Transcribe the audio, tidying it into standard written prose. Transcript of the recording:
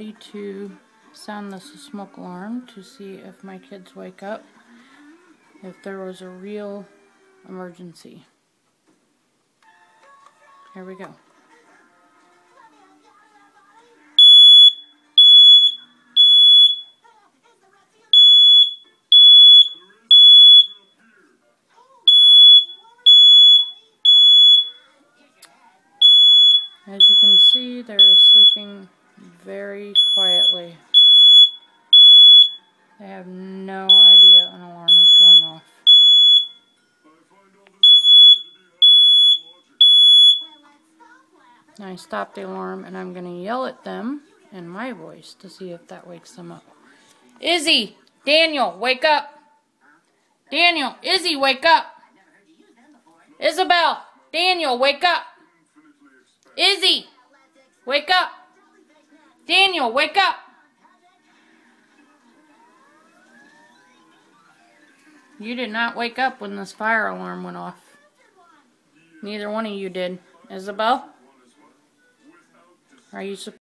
ready to sound the smoke alarm to see if my kids wake up, if there was a real emergency. Here we go. As you can see, they're sleeping very quietly. They have no idea an alarm is going off. Now I stop the alarm and I'm going to yell at them in my voice to see if that wakes them up. Izzy! Daniel, wake up! Daniel! Izzy, wake up! Isabel! Daniel, wake up! Izzy! Wake up! Daniel, wake up! You did not wake up when this fire alarm went off. Neither one of you did. Isabel? Are you surprised?